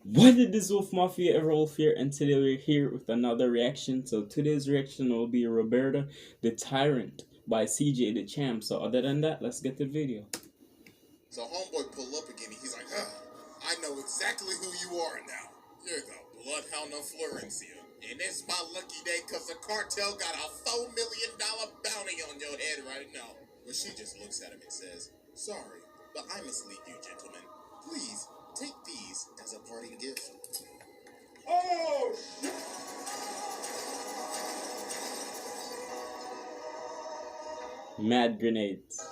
What did this Wolf Mafia ever Wolf here? And today we're here with another reaction. So today's reaction will be Roberta the Tyrant by CJ the Champ. So other than that, let's get the video. So homeboy pull up again and he's like, I know exactly who you are now. You're the Bloodhound of Florencia. And it's my lucky day because the cartel got a $4 million bounty on your head right now. But she just looks at him and says, sorry, but I must leave you, gentlemen. Please, take these as a parting gift. Oh, shit! Mad grenades.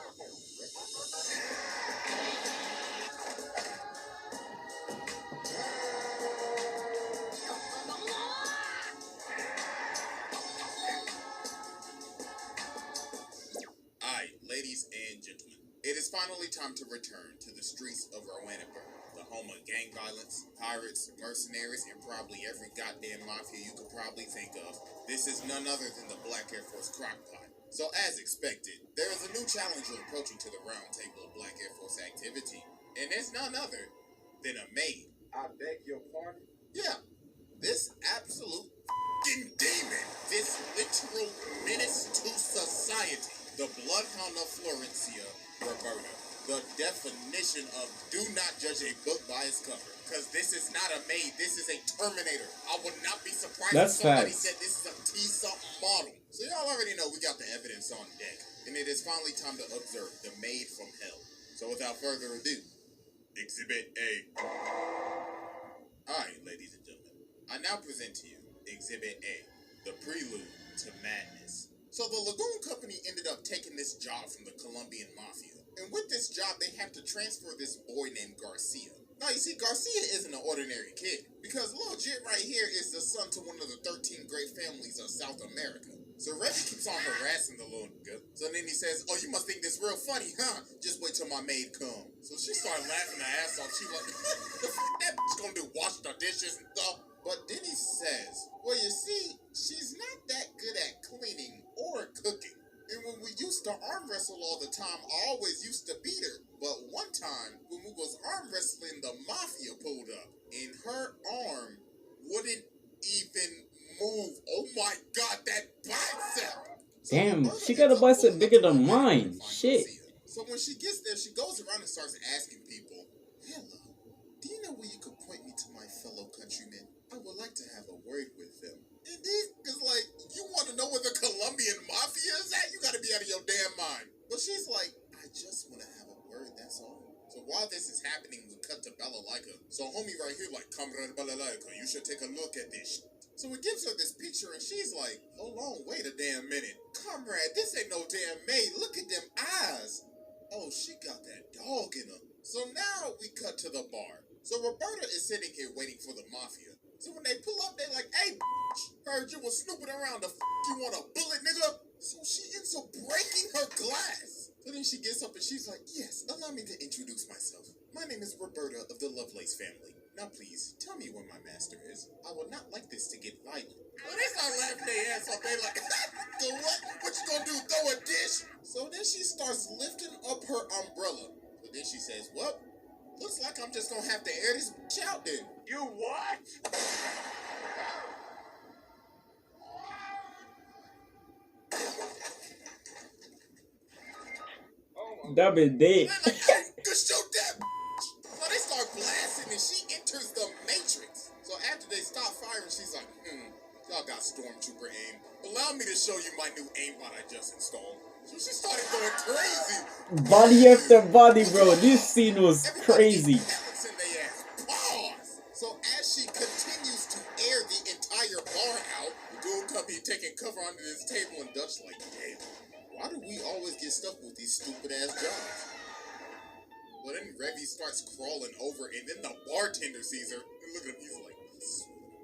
Alright, ladies and gentlemen, it is finally time to return to the streets of Rowanenburg, the home of gang violence, pirates, mercenaries, and probably every goddamn mafia you could probably think of. This is none other than the Black Air Force Crockpot. So as expected, there is a new challenger approaching to the round table of Black Air Force activity, and it's none other than a maid. I beg your pardon? Yeah, this absolute f***ing demon, this literal menace to society. The Bloodhound of Florencia, Roberta. The definition of do not judge a book by its cover. Because this is not a maid, this is a Terminator. I would not be surprised if somebody said this is a T-something model. So y'all already know we got the evidence on deck. And it is finally time to observe the maid from hell. So without further ado, Exhibit A. Alright, ladies and gentlemen. I now present to you Exhibit A, the prelude to madness. So the Lagoon Company ended up taking this job from the Colombian Mafia. And with this job, they have to transfer this boy named Garcia. Now, you see, Garcia isn't an ordinary kid. Because little Jit right here is the son to one of the 13 great families of South America. So Reggie keeps on harassing the little nigga. So then he says, oh, you must think this real funny, huh? Just wait till my maid come. So she started laughing her ass off. She like, the f*** that bitch gonna do? Wash the dishes and stuff? But then he says, well, you see, she's not that good at cleaning or cooking. And when we used to arm wrestle all the time, I always used to beat her. But one time, when we was arm wrestling, the mafia pulled up. And her arm wouldn't even move. Oh my God, that bicep! Damn, she got a bicep bigger than mine. Shit. So when she gets there, she goes around and starts asking people, hello, do you know where you could point me to my fellow countrymen? I would like to have a word with them. And these is like, you want to know where the Colombian Mafia is at? You got to be out of your damn mind. But she's like, I just want to have a word, that's all. So while this is happening, we cut to Balalaika. So homie right here like, Comrade Balalaika, you should take a look at this. So he gives her this picture and she's like, hold on, wait a damn minute. Comrade, this ain't no damn maid. Look at them eyes. Oh, she got that dog in her. So now we cut to the bar. So Roberta is sitting here waiting for the mafia. So when they pull up, they like, hey, bitch, heard you was snooping around. The f*** you want a bullet, nigga? So she ends up breaking her glass. So then she gets up and she's like, yes, allow me to introduce myself. My name is Roberta of the Lovelace family. Now please, tell me where my master is. I would not like this to get violent. Well, they start laughing their ass off. They like, go what? What you gonna do, throw a dish? So then she starts lifting up her umbrella. But then she says, well, looks like I'm just gonna have to air this bitch out then. You what? That be dead. Like, hey, just shoot that bitch. So they start blasting and she enters the Matrix. So after they stop firing, she's like, y'all got stormtrooper aim. Allow me to show you my new aimbot I just installed. So she started going crazy. Body after body, bro. This scene was crazy. Pause. So as she continues to air the entire bar out, the goon company taking cover under this table and Dutch like, damn, why do we always get stuck with these stupid ass jobs? Well, then Revy starts crawling over, and then the bartender sees her. And look at him, he's like,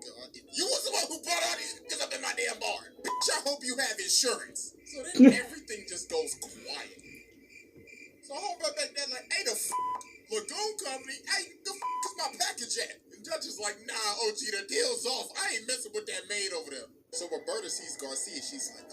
God, you was the one who brought all these niggas up in my damn bar. Bitch, I hope you have insurance. So then everything just goes quiet. So homeboy back there like, hey, the f*** Lagoon Company, hey, the f*** is my package at? And Judge is like, nah, OG, the deal's off. I ain't messing with that maid over there. So Roberta sees Garcia, she's like,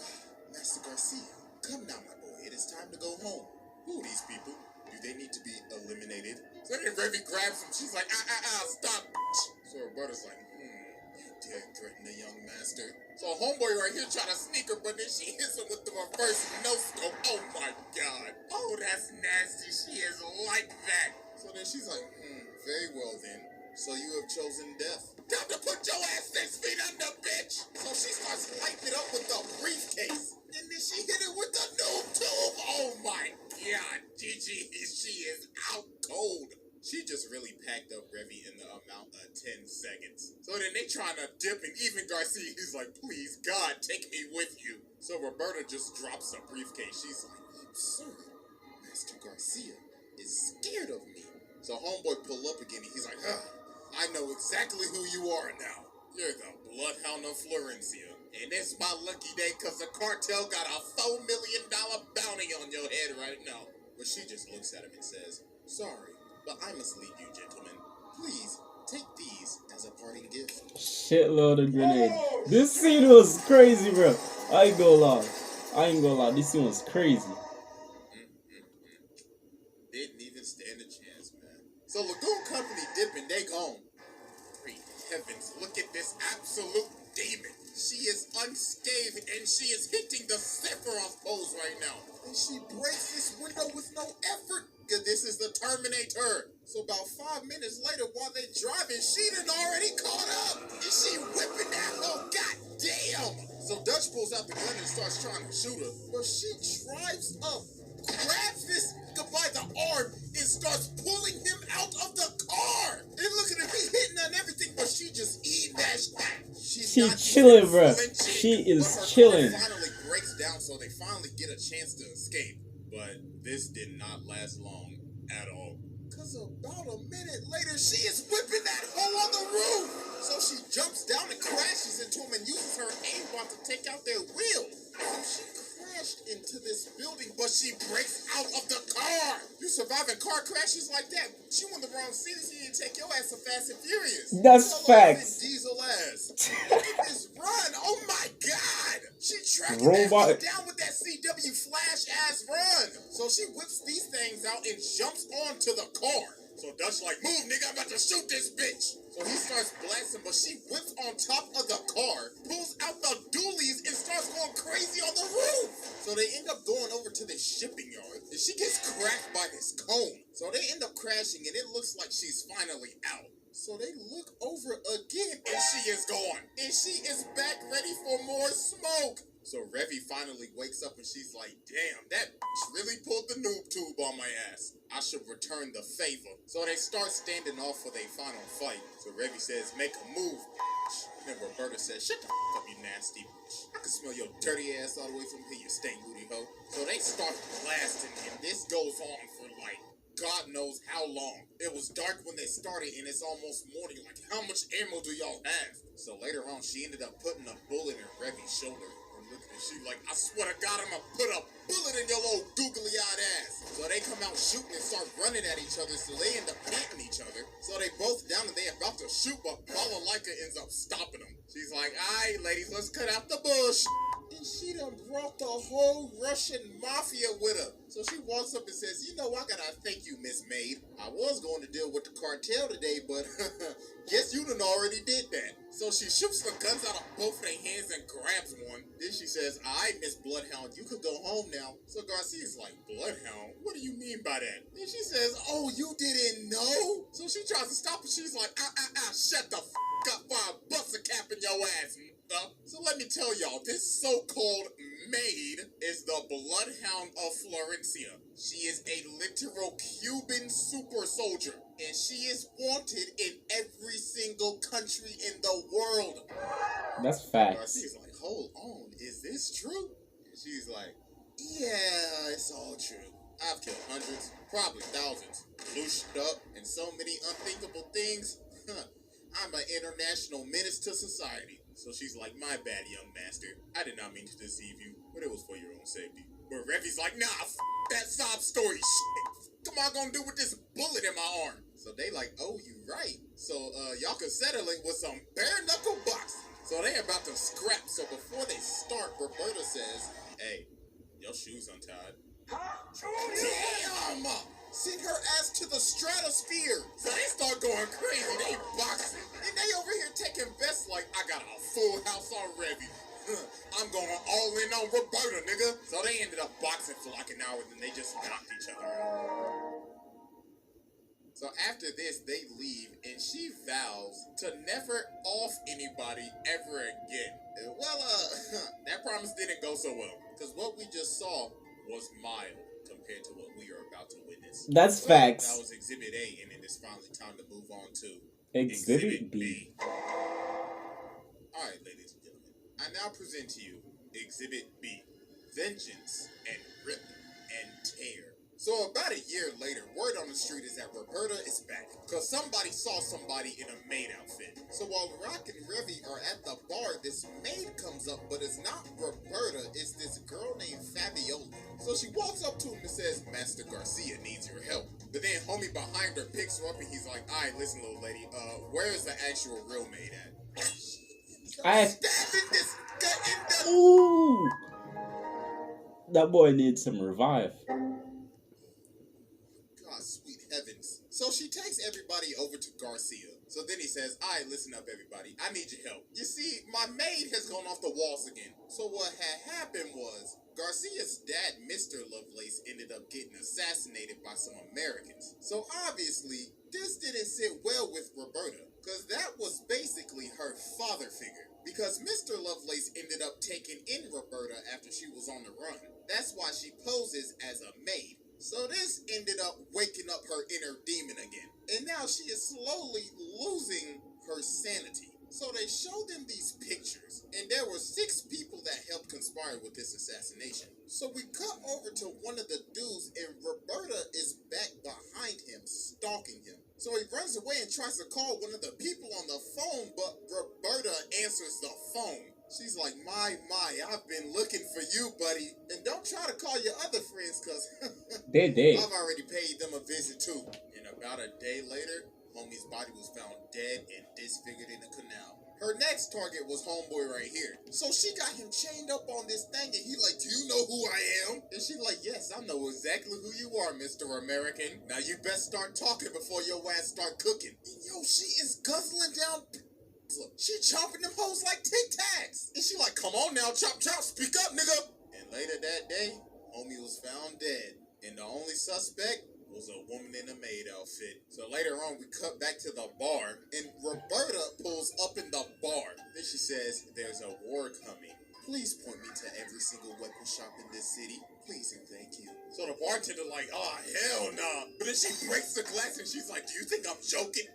Master Garcia, come now, my boy, it is time to go home. Who are these people? Do they need to be eliminated? So then Revy grabs him, she's like, stop, bitch. So Roberta's like, you dare threaten the young master. So homeboy right here trying to sneak her, but then she hits him with the reverse no-scope. Oh my god. Oh, that's nasty. She is like that. So then she's like, very well then. So you have chosen death. Time to put your ass 6 feet under, bitch! So she starts lighting it up with the briefcase. And then she hit it with the noob tube. Oh my god, Gigi, she is out cold. She just really packed up Revy in the amount of 10 seconds. So then they trying to dip, and even Garcia, he's like, please, God, take me with you. So Roberta just drops the briefcase. She's like, sir, Master Garcia is scared of me. So homeboy pull up again, and he's like, I know exactly who you are now. You're the Bloodhound of Florencia. And it's my lucky day because the cartel got a $4 million bounty on your head right now. But she just looks at him and says, sorry, but I must leave you, gentlemen. Please, take these as a parting gift. Shitload of grenades. This scene was crazy, bro. I ain't gonna lie. This scene was crazy. Didn't even stand a chance, man. So Lagoon Company dipping, they gone. Great heavens, look at this absolute demon. She is unscathed and she is hitting the Sephiroth pose right now. And she breaks this window with no effort. This is the Terminator. So about 5 minutes later, while they driving, she done already caught up. And she whipping that hoe. God damn. So Dutch pulls out the gun and starts trying to shoot her. But she drives up, grabs this nigga by the arm, and starts pulling him out of the car. And look at him, he hitting on everything, but she just eating that shit. She's chilling, bro. She is chilling. Car finally breaks down, so they finally get a chance to escape. But this did not last long at all. Because about a minute later, she is whipping that hoe on the roof. So she jumps down and crashes into him and uses her aimbot to take out their wheel. So she crashed into this building, but she breaks out of the car. You surviving car crashes like that? She won the wrong city, so you didn't take your ass to Fast and Furious. That's facts. Diesel ass. Look at this run. Oh my god. She tracking Robot. that down with that CW flash ass run. So she whips these things out and jumps onto the car. So Dutch like, move nigga, I'm about to shoot this bitch. So he starts blasting, but she whips on top of the car, pulls out the dualies, and starts going crazy on the roof. So they end up going over to this shipping yard, and she gets cracked by this cone. So they end up crashing, and it looks like she's finally out. So they look over again, and she is gone. And she is back ready for more smoke. So Revy finally wakes up and she's like, damn, that bitch really pulled the noob tube on my ass. I should return the favor. So they start standing off for their final fight. So Revy says, make a move, bitch. Then Roberta says, shut the fuck up, you nasty bitch. I can smell your dirty ass all the way from here, you stink booty hoe. So they start blasting, and this goes on for like God knows how long. It was dark when they started, and it's almost morning. Like, how much ammo do y'all have? So later on, she ended up putting a bullet in Revy's shoulder. And look at she like, I swear to God, I'm gonna put a bullet in your little googly-eyed ass. So they come out shooting and start running at each other, so they end up hitting each other. So they both down and they about to shoot, but Balalaika ends up stopping them. She's like, alright, ladies, let's cut out the bush. And she done brought the whole Russian mafia with her. So she walks up and says, you know, I gotta thank you, Miss Maid. I was going to deal with the cartel today, but guess you done already did that. So she shoots the guns out of both their hands and grabs one. Then she says, alright, Miss Bloodhound, you could go home now. So Garcia's like, Bloodhound? What do you mean by that? Then she says, oh, you didn't know? So she tries to stop her. She's like, shut the f*** up while I bust a cap in your ass. So let me tell y'all, this so-called maid is the Bloodhound of Florencia. She is a literal Cuban super soldier, and she is wanted in every single country in the world. That's facts. Garcia's like, hold on, is this true? And she's like, yeah, it's all true. I've killed hundreds, probably thousands, loosed up, and so many unthinkable things. I'm an international menace to society. So she's like, my bad, young master. I did not mean to deceive you, but it was for your own safety. But Revy's like, nah, that sob story shit. What am I gonna do with this bullet in my arm? So they like, oh, you right. So y'all can settle it with some bare knuckle boxing. So they about to scrap. So before they start, Roberta says, hey, your shoes untied. Damn! Send her ass to the stratosphere. So they start going crazy. They boxing. And they over got a full house already. I'm going all in on Roberta, nigga. So they ended up boxing for like an hour, then they just knocked each other out. So after this, they leave, and she vows to never off anybody ever again. Well, that promise didn't go so well, because what we just saw was mild compared to what we are about to witness. That's So, facts. that was Exhibit A, and it is finally time to move on to Exhibit B. Alright, ladies and gentlemen, I now present to you Exhibit B, Vengeance and Rip and Tear. So about a year later, word on the street is that Roberta is back, because somebody saw somebody in a maid outfit. So while Rock and Revy are at the bar, this maid comes up, but it's not Roberta, it's this girl named Fabiola. So she walks up to him and says, Master Garcia needs your help. But then homie behind her picks her up and he's like, alright, listen little lady, where is the actual real maid at? Stabbing this guy in the... Ooh! That boy needs some revive. God, sweet heavens. So she takes everybody over to Garcia. So then he says, alright, listen up everybody, I need your help. You see, my maid has gone off the walls again. So what had happened was, Garcia's dad, Mr. Lovelace, ended up getting assassinated by some Americans. So obviously, this didn't sit well with Roberta, because that was basically her father figure. Because Mr. Lovelace ended up taking in Roberta after she was on the run. That's why she poses as a maid. So this ended up waking up her inner demon again. And now she is slowly losing her sanity. So they showed them these pictures, and there were 6 people that helped conspire with this assassination. So we cut over to one of the dudes, and Roberta is back behind him, stalking him. So he runs away and tries to call one of the people on the phone, but Roberta answers the phone. She's like, my, I've been looking for you, buddy. And don't try to call your other friends, because They did. I've already paid them a visit, too. And about a day later, homie's body was found dead and disfigured in a canal. Her next target was homeboy right here. So she got him chained up on this thing, and he like, do you know who I am? And she like, yes, I know exactly who you are, Mr. American. Now you best start talking before your ass start cooking. And yo, she is guzzling down... She chopping them hoes like Tic Tacs. And she like, come on now, chop, speak up, nigga. And later that day, homie was found dead. And the only suspect was a woman in a maid outfit. So later on, we cut back to the bar, and Roberta pulls up in the bar. Then she says, there's a war coming. Please point me to every single weapon shop in this city. Please and thank you. So the bartender like, oh, hell nah. But then she breaks the glass and she's like, do you think I'm joking?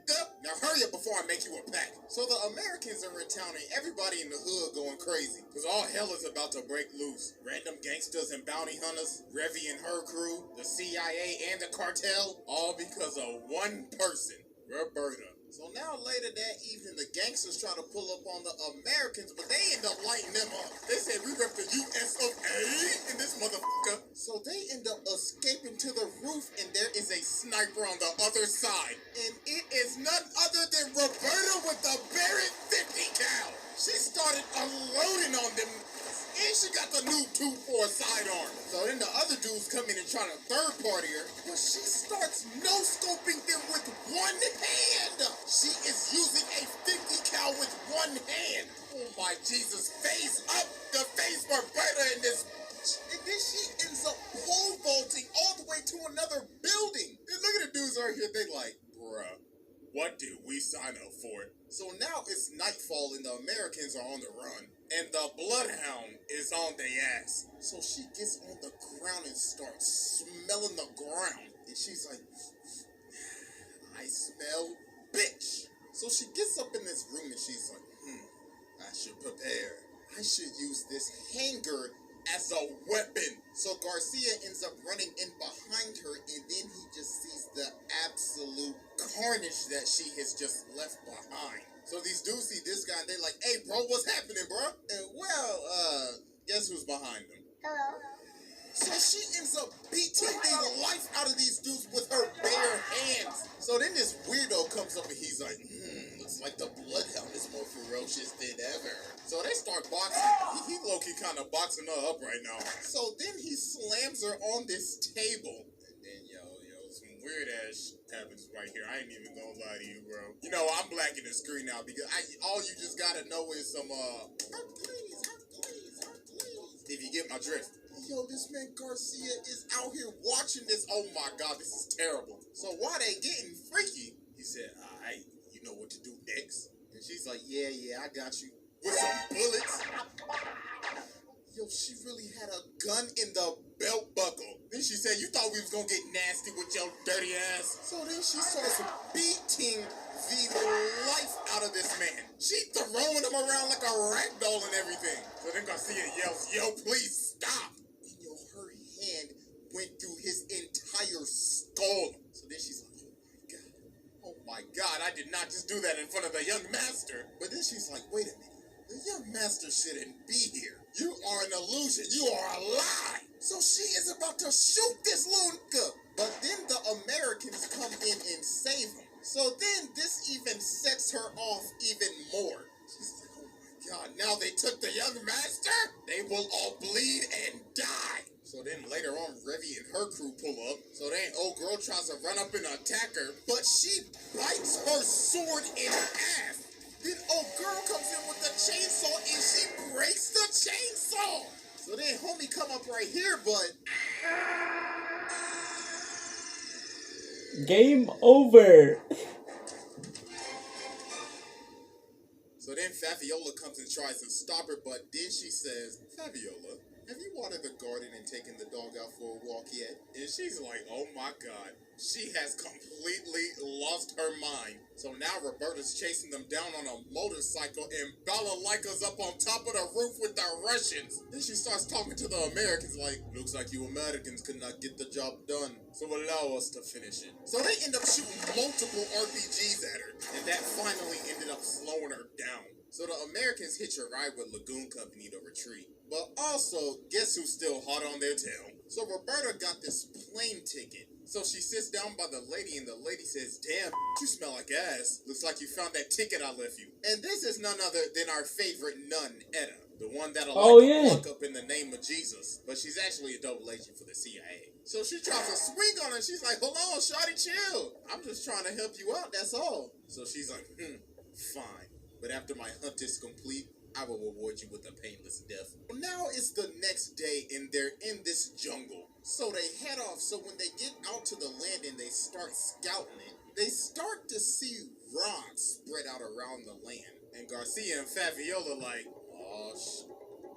Now hurry up before I make you a pack. So the Americans are in town and everybody in the hood going crazy. Because all hell is about to break loose. Random gangsters and bounty hunters, Revy and her crew, the CIA and the cartel, all because of one person, Roberta. So now later that evening, the gangsters try to pull up on the Americans, but they end up lighting them up. They said, we rep the US of A in this motherfucker. So they end up escaping to the roof, and there is a sniper on the other side. And it is none other than Roberta with the Barrett 50 cal. She started unloading on them. And she got the new 2-4 sidearm. So then the other dudes come in and try to third party her. But she starts no-scoping them with one hand. She is using a 50 cal with one hand. Oh my Jesus, face up the face Roberta in this. And then she ends up pole vaulting all the way to another building. And look at the dudes right here, they like, bruh, what did we sign up for? So now it's nightfall and the Americans are on the run. And the Bloodhound is on their ass. So she gets on the ground and starts smelling the ground. And she's like, I smell bitch. So she gets up in this room and she's like, I should prepare. I should use this hanger as a weapon. So Garcia ends up running in behind her, and then he just sees the absolute carnage that she has just left behind. So these dudes see this guy, and they're like, hey, bro, what's happening, bro? And well, guess who's behind them? Hello. So she ends up beating the life out of these dudes with her bare hands. So then this weirdo comes up and he's like, looks like the Bloodhound is more ferocious than ever. So they start boxing. He low-key kind of boxing her up right now. So then he slams her on this table. And then, yo, some weird ass happens right here. I ain't even gonna lie to you, bro. You know, I'm blacking the screen now because all you just gotta know is some Hercules. If you get my drift. Yo, this man Garcia is out here watching this. Oh my god, this is terrible. So while they getting freaky, he said, alright, you know what to do next. And she's like, yeah, I got you. With some bullets. Yo, she really had a gun in the belt buckle. Then she said, you thought we was gonna get nasty with your dirty ass? So then she starts beating the life out of this man. She throwing him around like a rag doll and everything. So then Garcia yells, yo, please stop. And yo, her hand went through his entire skull. So then she's like, oh my god, I did not just do that in front of the young master. But then she's like, wait a minute. The young master shouldn't be here. You are an illusion. You are a lie. So she is about to shoot this Lunka. But then the Americans come in and save him. So then this even sets her off even more. She's like, oh my god, now they took the young master? They will all bleed and die. So then later on, Revy and her crew pull up. So then old girl tries to run up and attack her. But she bites her sword in half. Then old girl comes in with the chainsaw and she breaks the chainsaw. So then homie come up right here, but Game over. So then Fabiola comes and tries to stop her, but then she says, Fabiola, have you watered the garden and taken the dog out for a walk yet? And she's like, oh my god. She has completely lost her mind. So now Roberta's chasing them down on a motorcycle and Balalika's up on top of the roof with the Russians. Then she starts talking to the Americans like, looks like you Americans could not get the job done, so allow us to finish it. So they end up shooting multiple RPGs at her, and that finally ended up slowing her down. So the Americans hitch a ride with Lagoon Company to retreat. But also, guess who's still hot on their tail? So Roberta got this plane ticket. So she sits down by the lady and the lady says, damn, you smell like ass. Looks like you found that ticket I left you. And this is none other than our favorite nun, Etta. The one that'll lock up in the name of Jesus. But she's actually a double agent for the CIA. So she tries to swing on her. She's like, hold on, shawty, chill. I'm just trying to help you out, that's all. So she's like, fine. But after my hunt is complete, I will reward you with a painless death. Now it's the next day and they're in this jungle. So they head off. So when they get out to the land and they start scouting it, they start to see rocks spread out around the land. And Garcia and Fabiola like, oh,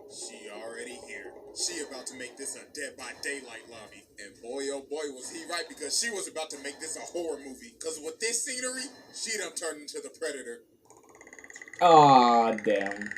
she already here. She about to make this a Dead by Daylight lobby. And boy, oh boy, was he right, because she was about to make this a horror movie. Because with this scenery, she done turned into the Predator. Aw, damn.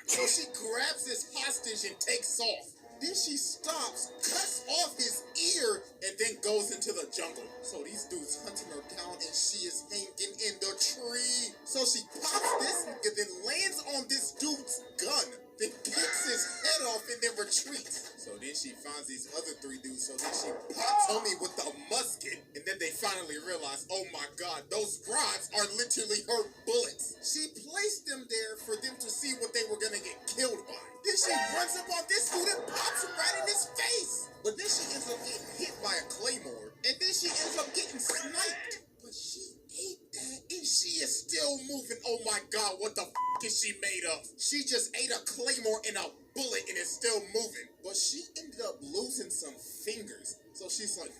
So she grabs this hostage and takes off. Then she stops, cuts off his ear, and then goes into the jungle. So these dudes hunting her down, and she is hanging in the tree. So she pops this nigga, then lands on this dude's gun, then kicks his head off, and then retreats. So then she finds these other three dudes, so then she pops homie with the musket, and then they finally realize, oh my god, those rods are literally her bullets. She placed them there for them to see what they were gonna get killed by. Then she runs up on this dude and pops him right in his face. But then she ends up getting hit by a claymore, and then she ends up getting sniped. But she ate that, and she is still moving. Oh my god, what the is she made of? She just ate a claymore and a bullet and is still moving. But she ended up losing some fingers. So she's like,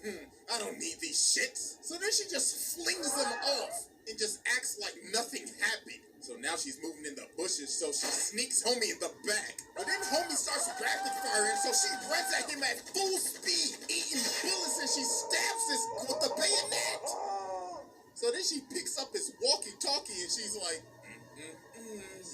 I don't need these shits. So then she just flings them off and just acts like nothing happened. So now she's moving in the bushes, so she sneaks homie in the back. But then homie starts rapid firing, so she runs at him at full speed, eating bullets, and she stabs this with the bayonet. So then she picks up his walkie-talkie, and she's like,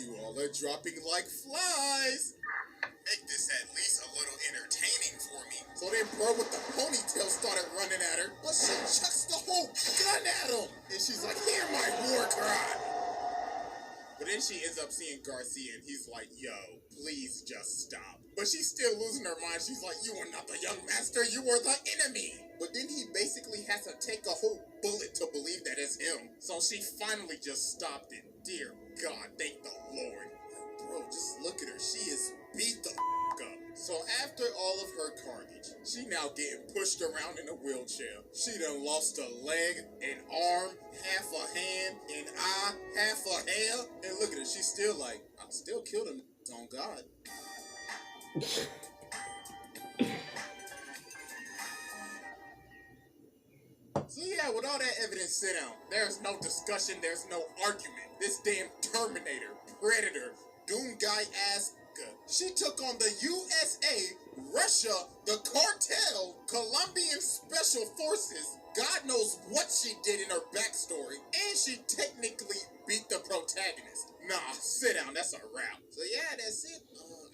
you all are dropping like flies. Make this at least a little entertaining for me. So then bro with the ponytail started running at her, but she chucks the whole gun at him. And she's like, hear my war cry. But then she ends up seeing Garcia, and he's like, yo, please just stop. But she's still losing her mind. She's like, you are not the young master, you are the enemy. But then he basically has to take a whole bullet to believe that it's him. So she finally just stopped it. Dear God, thank the Lord. Bro, just look at her. She is beat the up. So after all of her carnage, she now getting pushed around in a wheelchair. She done lost a leg, an arm, half a hand, an eye, half a hair. And look at her. She's still like, I still killed him on God. So yeah, with all that evidence sit down, there's no discussion, there's no argument. This damn Terminator, Predator, Doom Guy ass, she took on the USA, Russia, the cartel, Colombian special forces. God knows what she did in her backstory, and she technically beat the protagonist. Nah, sit down, that's a wrap. So yeah, that's it.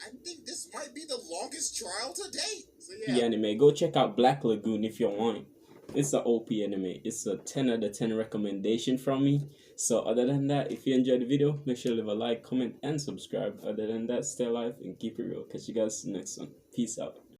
I think this might be the longest trial to date. So yeah. Anime. Go check out Black Lagoon if you want. It's a OP anime. It's a 10 out of 10 recommendation from me. So other than that, if you enjoyed the video, make sure to leave a like, comment, and subscribe. Other than that, stay alive and keep it real. Catch you guys next one. Peace out.